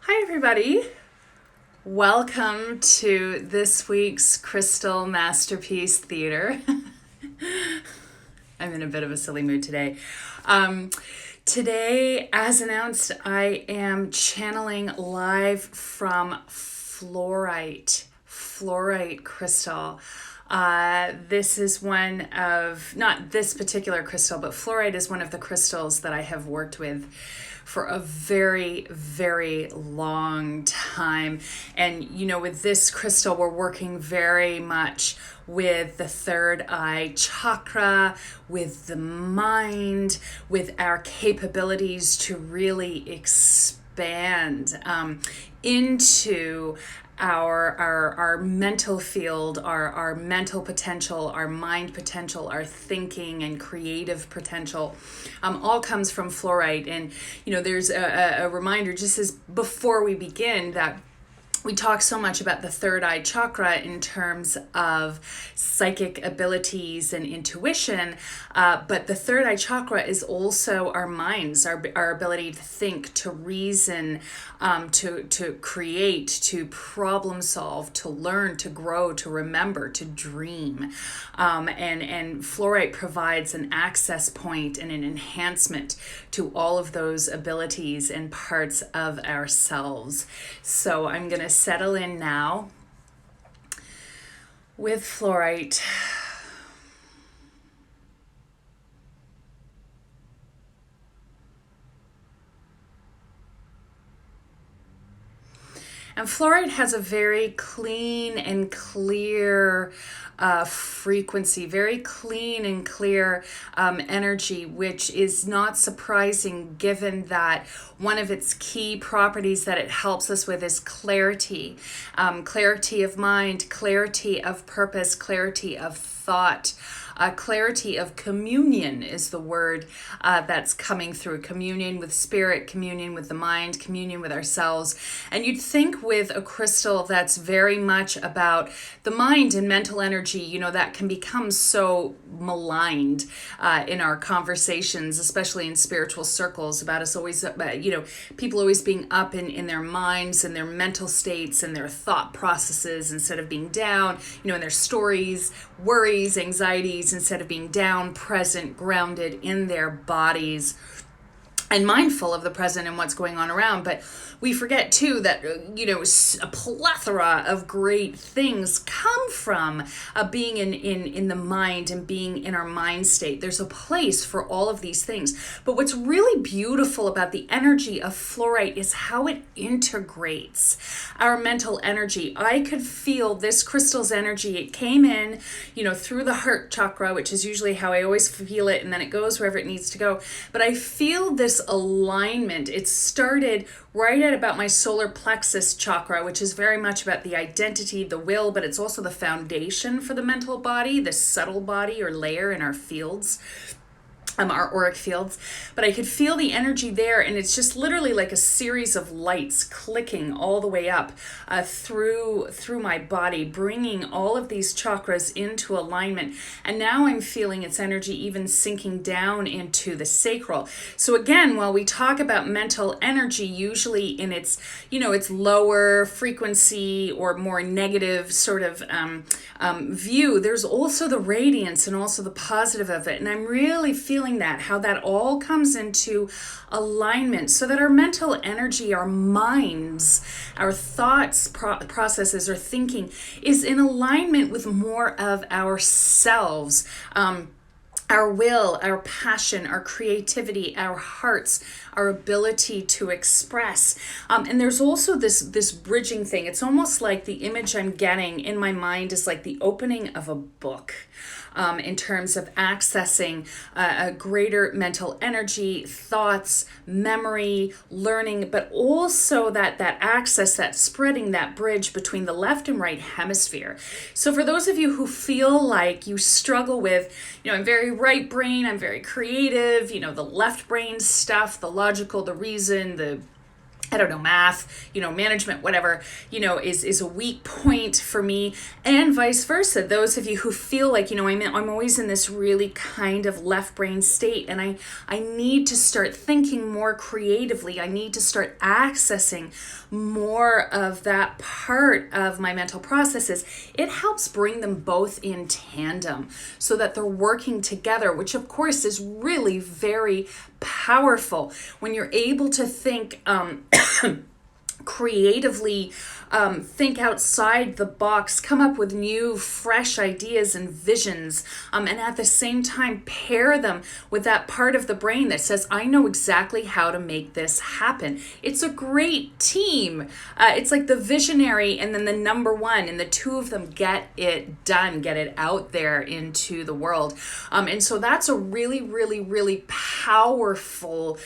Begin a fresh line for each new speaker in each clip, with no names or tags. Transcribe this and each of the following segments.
Hi, everybody. Welcome to this week's Crystal Masterpiece Theater. I'm in a bit of a silly mood today. Today, as announced, I am channeling live from Fluorite crystal. This is one of, not this particular crystal, but fluorite is one of the crystals that I have worked with for a very, very long time. And, with this crystal, we're working very much with the third eye chakra, with the mind, with our capabilities to really expand into our mental field, our mental potential, our mind potential, our thinking and creative potential, all comes from fluorite. And there's a reminder just as before we begin that we talk so much about the third eye chakra in terms of psychic abilities and intuition, but the third eye chakra is also our minds, our ability to think, to reason, to create, to problem solve, to learn, to grow, to remember, to dream. And fluorite provides an access point and an enhancement to all of those abilities and parts of ourselves. So I'm going to settle in now with fluorite. And fluorite has a very clean and clear frequency, very clean and clear energy, which is not surprising given that one of its key properties that it helps us with is clarity. Clarity of mind, clarity of purpose, clarity of thought. Clarity of communion is the word that's coming through. Communion with spirit, communion with the mind, communion with ourselves. And you'd think with a crystal that's very much about the mind and mental energy, that can become so maligned in our conversations, especially in spiritual circles, about us always, people always being up in their minds and their mental states and their thought processes instead of being down, in their stories, worries, anxieties, instead of being down, present, grounded in their bodies and mindful of the present and what's going on around. But we forget too that, a plethora of great things come from being in the mind and being in our mind state. There's a place for all of these things. But what's really beautiful about the energy of fluorite is how it integrates our mental energy. I could feel this crystal's energy. It came in, through the heart chakra, which is usually how I always feel it, and then it goes wherever it needs to go. But I feel this alignment. It started right at about my solar plexus chakra, which is very much about the identity, the will, but it's also the foundation for the mental body, the subtle body or layer in our fields. Our auric fields, but I could feel the energy there, and it's just literally like a series of lights clicking all the way up through my body, bringing all of these chakras into alignment. And now I'm feeling its energy even sinking down into the sacral. So again, while we talk about mental energy, usually in its its lower frequency or more negative sort of view, there's also the radiance and also the positive of it. And I'm really feeling that, how that all comes into alignment so that our mental energy, our minds, our thoughts, processes, or thinking is in alignment with more of ourselves. Our will, our passion, our creativity, our hearts, our ability to express. And there's also this bridging thing. It's almost like the image I'm getting in my mind is like the opening of a book. In terms of accessing a greater mental energy, thoughts, memory, learning, but also that access, that spreading, that bridge between the left and right hemisphere. So for those of you who feel like you struggle with, I'm very right brain, I'm very creative, the left brain stuff, the logical, the reason, the I don't know, math, management, whatever, is a weak point for me, and vice versa. Those of you who feel like, I'm always in this really kind of left brain state, and I need to start thinking more creatively. I need to start accessing more of that part of my mental processes. It helps bring them both in tandem so that they're working together, which of course is really very powerful when you're able to think creatively, think outside the box, come up with new, fresh ideas and visions, and at the same time pair them with that part of the brain that says, I know exactly how to make this happen. It's a great team. It's like the visionary and then the number one, and the two of them get it done, get it out there into the world. And so that's a really, really, really powerful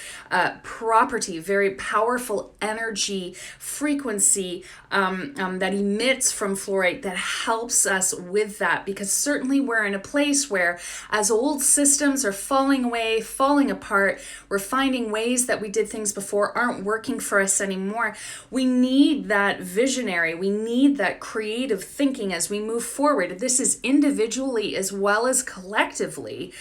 property, very powerful energy frequency that emits from fluorite that helps us with that, because certainly we're in a place where, as old systems are falling away, falling apart, we're finding ways that we did things before aren't working for us anymore. We need that visionary, we need that creative thinking as we move forward. This is individually as well as collectively.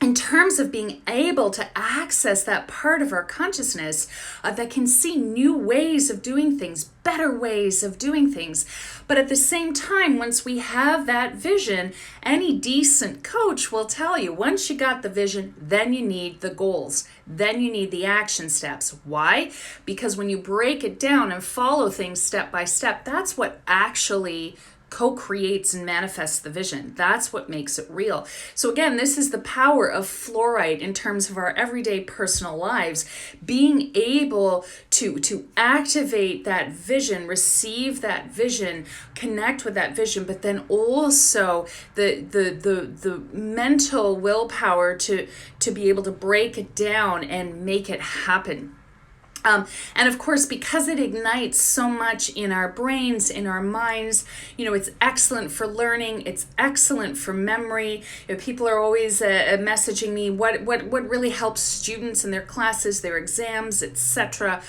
In terms of being able to access that part of our consciousness that can see new ways of doing things, better ways of doing things. But at the same time, once we have that vision, any decent coach will tell you, once you got the vision, then you need the goals. Then you need the action steps. Why? Because when you break it down and follow things step by step, that's what actually co-creates and manifests the vision. That's what makes it real. So again, this is the power of fluorite in terms of our everyday personal lives, being able to activate that vision, receive that vision, connect with that vision, but then also the mental willpower to be able to break it down and make it happen. And of course, because it ignites so much in our brains, in our minds, it's excellent for learning. It's excellent for memory. People are always messaging me what really helps students in their classes, their exams, etc.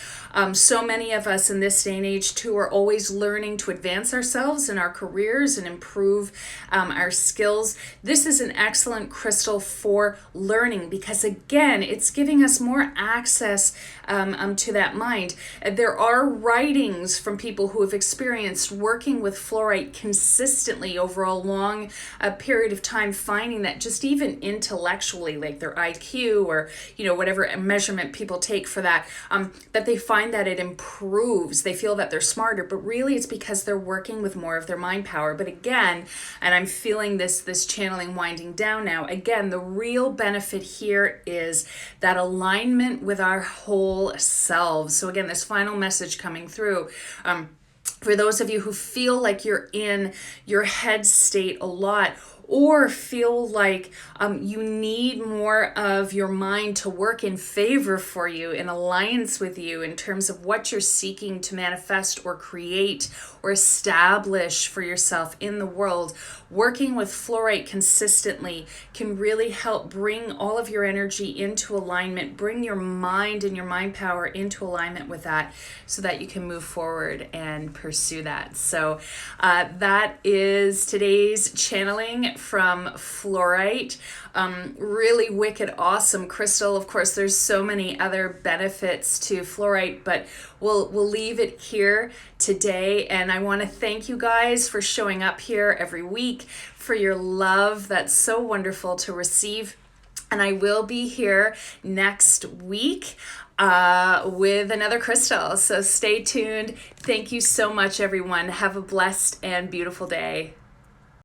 So many of us in this day and age too are always learning to advance ourselves in our careers and improve our skills. This is an excellent crystal for learning because, again, it's giving us more access to that mind. There are writings from people who have experienced working with fluorite consistently over a long period of time, finding that just even intellectually, like their IQ or whatever measurement people take for that, that they find that it improves. They feel that they're smarter, but really it's because they're working with more of their mind power. But again, and I'm feeling this channeling winding down now, again, the real benefit here is that alignment with our whole selves. So again, this final message coming through, for those of you who feel like you're in your head state a lot, or feel like you need more of your mind to work in favor for you, in alliance with you in terms of what you're seeking to manifest or create or establish for yourself in the world, working with fluorite consistently can really help bring all of your energy into alignment, bring your mind and your mind power into alignment with that so that you can move forward and pursue that. So that is today's channeling from fluorite. Really wicked, awesome crystal. Of course, there's so many other benefits to fluorite, but we'll leave it here today. And I want to thank you guys for showing up here every week, for your love. That's so wonderful to receive. And I will be here next week with another crystal. So stay tuned. Thank you so much, everyone. Have a blessed and beautiful day.